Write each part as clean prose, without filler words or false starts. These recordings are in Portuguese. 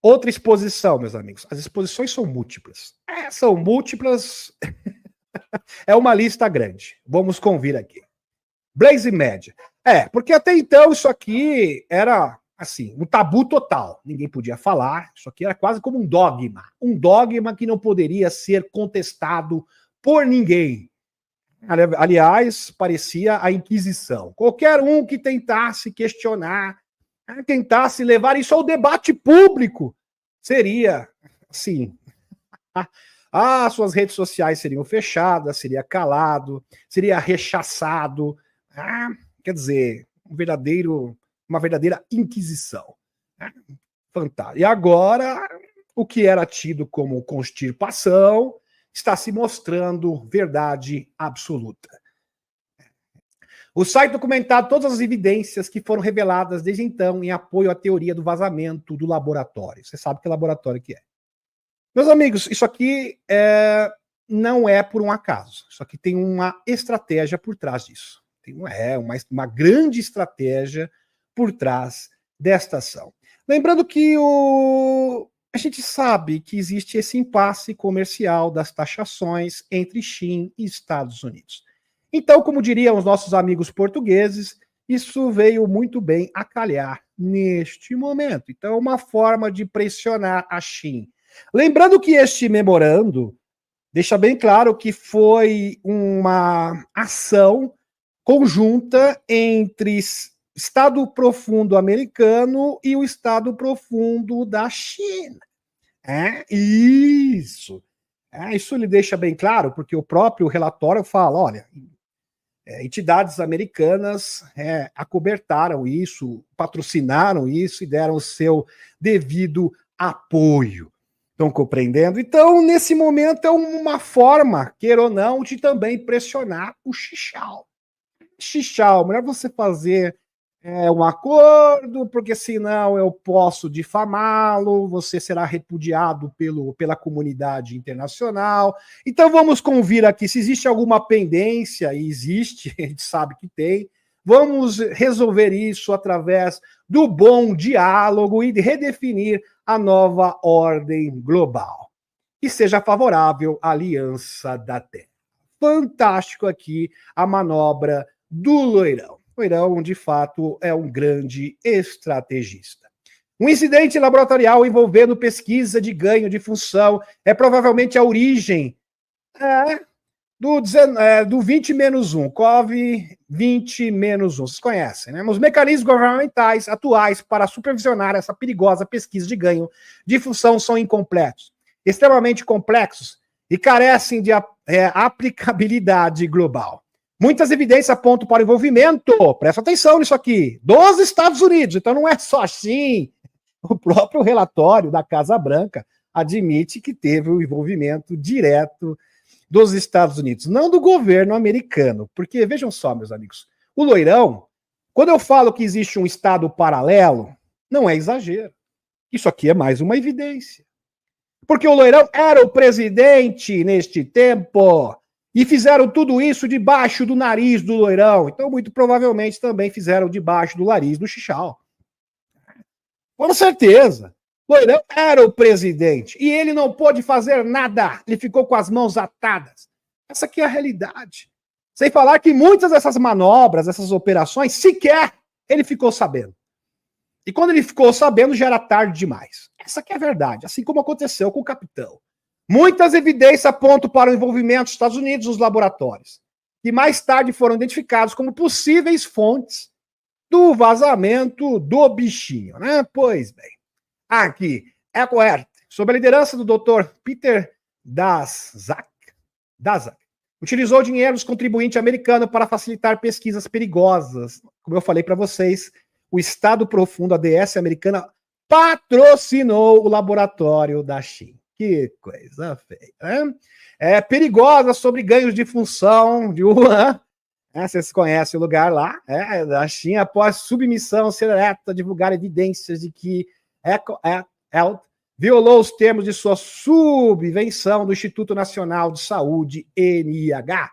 Outra exposição, meus amigos. As exposições são múltiplas. São múltiplas. É uma lista grande. Vamos convir aqui. Blaze Média. Porque até então isso aqui era, assim, um tabu total. Ninguém podia falar. Isso aqui era quase como um dogma. Um dogma que não poderia ser contestado por ninguém. Aliás, parecia a Inquisição. Qualquer um que tentasse questionar, tentasse levar isso ao debate público, seria, assim, suas redes sociais seriam fechadas, seria calado, seria rechaçado, quer dizer, uma verdadeira Inquisição. Fantástico. E agora, o que era tido como constipação está se mostrando verdade absoluta. O site documentado todas as evidências que foram reveladas desde então em apoio à teoria do vazamento do laboratório. Você sabe que laboratório que é. Meus amigos, isso aqui não é por um acaso. Isso aqui tem uma estratégia por trás disso. Tem uma grande estratégia por trás desta ação. Lembrando que a gente sabe que existe esse impasse comercial das taxações entre China e Estados Unidos. Então, como diriam os nossos amigos portugueses, isso veio muito bem a calhar neste momento. Então, é uma forma de pressionar a China. Lembrando que este memorando deixa bem claro que foi uma ação conjunta entre Estado profundo americano e o Estado profundo da China. Isso. Isso lhe deixa bem claro, porque o próprio relatório fala, olha, entidades americanas acobertaram isso, patrocinaram isso e deram o seu devido apoio. Estão compreendendo? Então, nesse momento, é uma forma, queira ou não, de também pressionar o Xichao. Xichao, melhor você fazer um acordo, porque senão eu posso difamá-lo, você será repudiado pela comunidade internacional. Então vamos convir aqui, se existe alguma pendência, e existe, a gente sabe que tem, vamos resolver isso através do bom diálogo e de redefinir a nova ordem global, que seja favorável à Aliança da Terra. Fantástico aqui a manobra do Loirão. Loirão, de fato, é um grande estrategista. Um incidente laboratorial envolvendo pesquisa de ganho de função é provavelmente a origem do 20-1, COV-20-1. Vocês conhecem, né? Os mecanismos governamentais atuais para supervisionar essa perigosa pesquisa de ganho de função são incompletos, extremamente complexos e carecem de aplicabilidade global. Muitas evidências apontam para o envolvimento, presta atenção nisso aqui, dos Estados Unidos. Então não é só assim. O próprio relatório da Casa Branca admite que teve o envolvimento direto dos Estados Unidos, não do governo americano. Porque, vejam só, meus amigos, o Loirão, quando eu falo que existe um Estado paralelo, não é exagero. Isso aqui é mais uma evidência. Porque o Loirão era o presidente neste tempo. E fizeram tudo isso debaixo do nariz do Loirão. Então, muito provavelmente, também fizeram debaixo do nariz do Xichao. Com certeza. Loirão era o presidente. E ele não pôde fazer nada. Ele ficou com as mãos atadas. Essa aqui é a realidade. Sem falar que muitas dessas manobras, essas operações, sequer ele ficou sabendo. E quando ele ficou sabendo, já era tarde demais. Essa aqui é a verdade. Assim como aconteceu com o capitão. Muitas evidências apontam para o envolvimento dos Estados Unidos nos laboratórios, que mais tarde foram identificados como possíveis fontes do vazamento do bichinho, né? Pois bem, aqui, EcoEarth, sob a liderança do Dr. Peter Daszak, utilizou dinheiro dos contribuintes americanos para facilitar pesquisas perigosas. Como eu falei para vocês, o Estado Profundo, a DS americana, patrocinou o laboratório da China. Que coisa feia, né? É perigosa sobre ganhos de função de Wuhan. Vocês conhecem o lugar lá, da China, após submissão seleta, divulgar evidências de que EcoHealth violou os termos de sua subvenção do Instituto Nacional de Saúde, NIH,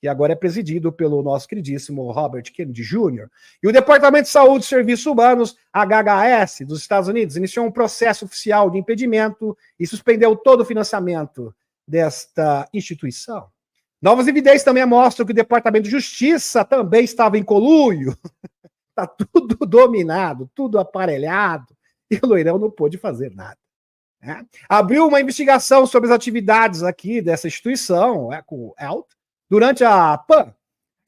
e agora é presidido pelo nosso queridíssimo Robert Kennedy Jr. E o Departamento de Saúde e Serviços Humanos, HHS, dos Estados Unidos, iniciou um processo oficial de impedimento e suspendeu todo o financiamento desta instituição. Novas evidências também mostram que o Departamento de Justiça também estava em conluio. Está tudo dominado, tudo aparelhado, e o Loirão não pôde fazer nada. Abriu uma investigação sobre as atividades aqui dessa instituição, com o ELT, durante a PAN,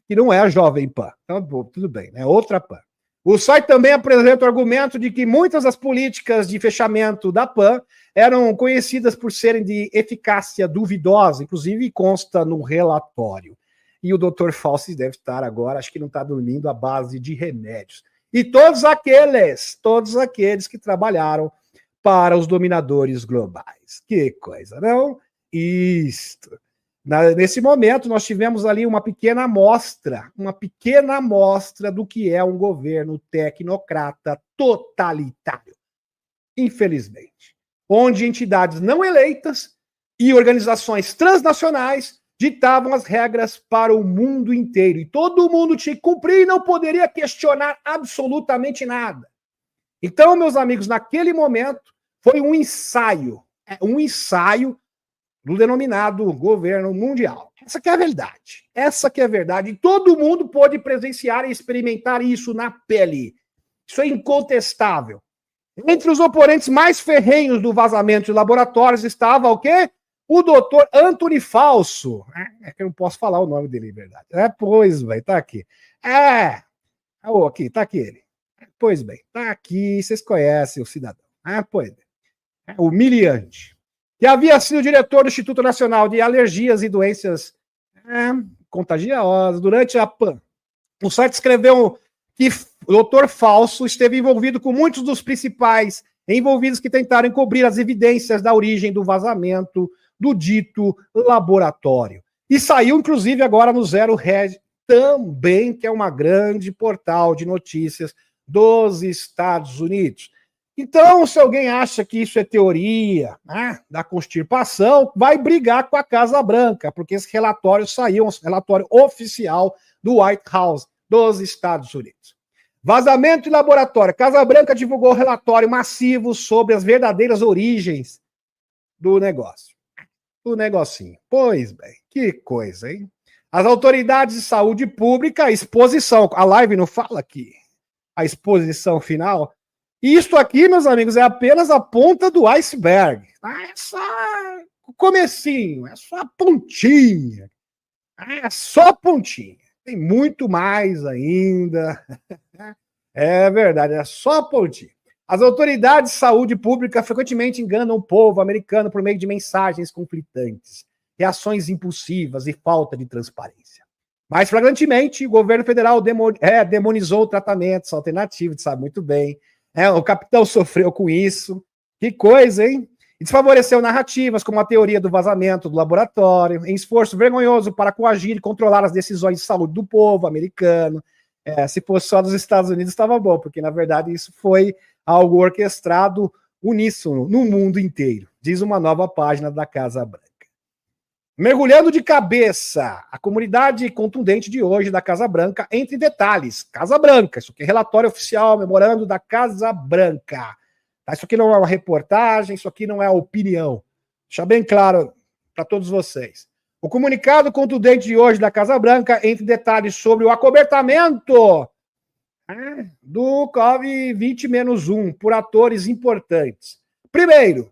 que não é a Jovem Pan. Então, tudo bem, é outra PAN. O site também apresenta o argumento de que muitas das políticas de fechamento da PAN eram conhecidas por serem de eficácia duvidosa, inclusive consta no relatório. E o Dr. Fauci deve estar agora, acho que não está dormindo, à base de remédios. E todos aqueles que trabalharam para os dominadores globais. Que coisa, não? Isto. Nesse momento, nós tivemos ali uma pequena amostra do que é um governo tecnocrata totalitário. Infelizmente. Onde entidades não eleitas e organizações transnacionais ditavam as regras para o mundo inteiro. E todo mundo tinha que cumprir e não poderia questionar absolutamente nada. Então, meus amigos, naquele momento, foi um ensaio do denominado governo mundial. Essa que é a verdade. E todo mundo pôde presenciar e experimentar isso na pele. Isso é incontestável. Entre os oponentes mais ferrenhos do vazamento de laboratórios estava o quê? O doutor Anthony Fauci. É que eu não posso falar o nome dele, em verdade. Pois bem, tá aqui. Aqui, tá aqui ele. Pois bem, tá aqui, vocês conhecem o cidadão. Pois bem. Humilhante. Que havia sido diretor do Instituto Nacional de Alergias e Doenças Contagiosas durante a PAN. O site escreveu que o Dr. Fauci esteve envolvido com muitos dos principais envolvidos que tentaram encobrir as evidências da origem do vazamento do dito laboratório. E saiu, inclusive, agora no Zero Red também, que é uma grande portal de notícias dos Estados Unidos. Então, se alguém acha que isso é teoria da constipação, vai brigar com a Casa Branca, porque esse relatório saiu, um relatório oficial do White House dos Estados Unidos. Vazamento de laboratório. Casa Branca divulgou relatório massivo sobre as verdadeiras origens do negócio. Do negocinho. Pois bem, que coisa, hein? As autoridades de saúde pública, a exposição, a live não fala aqui, a exposição final. Isto aqui, meus amigos, é apenas a ponta do iceberg. É só o comecinho, é só a pontinha. É só a pontinha. Tem muito mais ainda. É verdade, é só a pontinha. As autoridades de saúde pública frequentemente enganam o povo americano por meio de mensagens conflitantes, reações impulsivas e falta de transparência. Mais flagrantemente, o governo federal demonizou tratamentos alternativos, sabe muito bem. O capitão sofreu com isso. Que coisa, hein? E desfavoreceu narrativas como a teoria do vazamento do laboratório, em esforço vergonhoso para coagir e controlar as decisões de saúde do povo americano. Se fosse só dos Estados Unidos, estava bom, porque, na verdade, isso foi algo orquestrado uníssono no mundo inteiro, diz uma nova página da Casa Branca. Mergulhando de cabeça, a comunidade contundente de hoje da Casa Branca, entre detalhes, Casa Branca, isso aqui é relatório oficial, memorando da Casa Branca. Tá? Isso aqui não é uma reportagem, isso aqui não é opinião. Deixa bem claro para todos vocês. O comunicado contundente de hoje da Casa Branca, entre detalhes sobre o acobertamento do COVID-20-1 por atores importantes. Primeiro,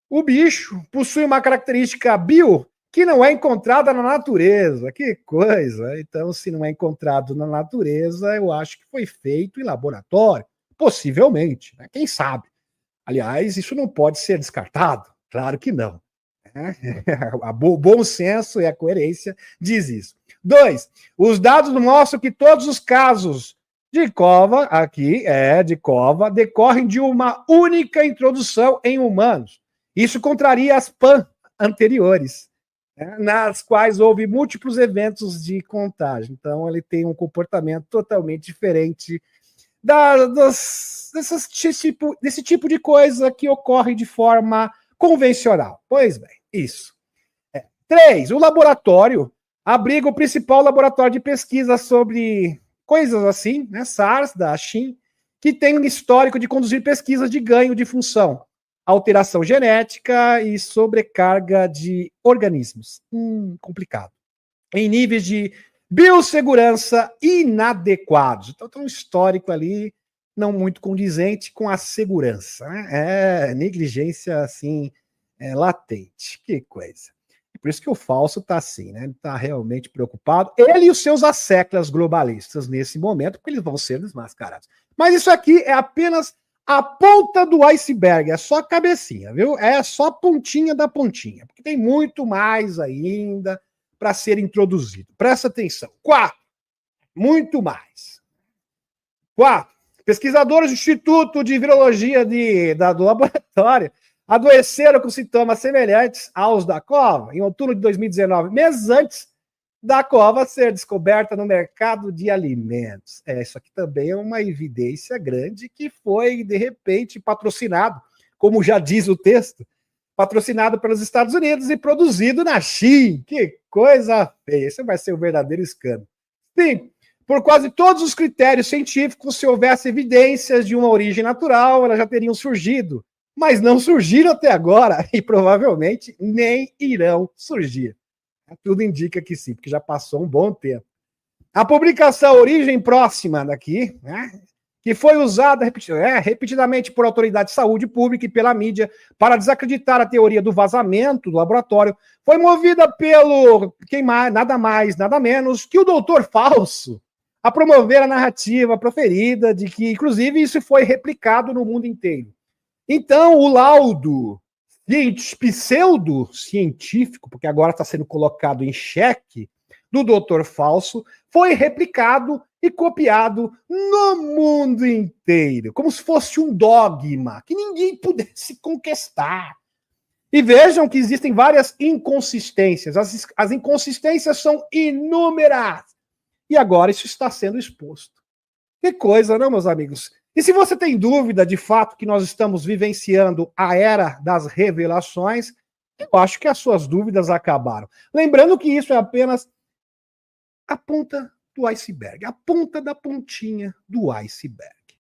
o bicho possui uma característica bio que não é encontrada na natureza. Que coisa! Então, se não é encontrado na natureza, eu acho que foi feito em laboratório. Possivelmente, né? Quem sabe? Aliás, isso não pode ser descartado. Claro que não. O bom senso e a coerência diz isso. 2. Os dados mostram que todos os casos de cova, decorrem de uma única introdução em humanos. Isso contraria as PAN anteriores, nas quais houve múltiplos eventos de contágio. Então, ele tem um comportamento totalmente diferente desse tipo de coisa que ocorre de forma convencional. Pois bem, isso. 3. O laboratório abriga o principal laboratório de pesquisa sobre coisas assim, né, SARS, da Xin, que tem um histórico de conduzir pesquisas de ganho de função, alteração genética e sobrecarga de organismos. Complicado. Em níveis de biossegurança inadequados. Então tem um histórico ali não muito condizente com a segurança. Né? É negligência, assim, latente. Que coisa. Por isso que o falso está assim, né? Ele está realmente preocupado. Ele e os seus asseclas globalistas nesse momento, porque eles vão ser desmascarados. Mas isso aqui é apenas a ponta do iceberg, é só a cabecinha, viu? É só a pontinha da pontinha, porque tem muito mais ainda para ser introduzido. Presta atenção. 4. Muito mais. 4. Pesquisadores do Instituto de Virologia do laboratório adoeceram com sintomas semelhantes aos da cova em outubro de 2019, meses antes da cova ser descoberta no mercado de alimentos. Isso aqui também é uma evidência grande que foi, de repente, patrocinado, como já diz o texto, patrocinado pelos Estados Unidos e produzido na China. Que coisa feia. Esse vai ser o verdadeiro escândalo. Sim, por quase todos os critérios científicos, se houvesse evidências de uma origem natural, elas já teriam surgido. Mas não surgiram até agora e provavelmente nem irão surgir. Tudo indica que sim, porque já passou um bom tempo. A publicação Origem Próxima daqui, né, que foi usada repetidamente por autoridades de saúde pública e pela mídia para desacreditar a teoria do vazamento do laboratório, foi movida pelo nada mais, nada menos que o doutor Falso, a promover a narrativa proferida de que, inclusive, isso foi replicado no mundo inteiro. Então, o laudo pseudo-científico, porque agora está sendo colocado em xeque, do doutor Falso, foi replicado e copiado no mundo inteiro, como se fosse um dogma que ninguém pudesse contestar. E vejam que existem várias inconsistências. As inconsistências são inúmeras. E agora isso está sendo exposto. Que coisa, não, meus amigos? E se você tem dúvida de fato que nós estamos vivenciando a era das revelações, eu acho que as suas dúvidas acabaram. Lembrando que isso é apenas a ponta do iceberg, a ponta da pontinha do iceberg.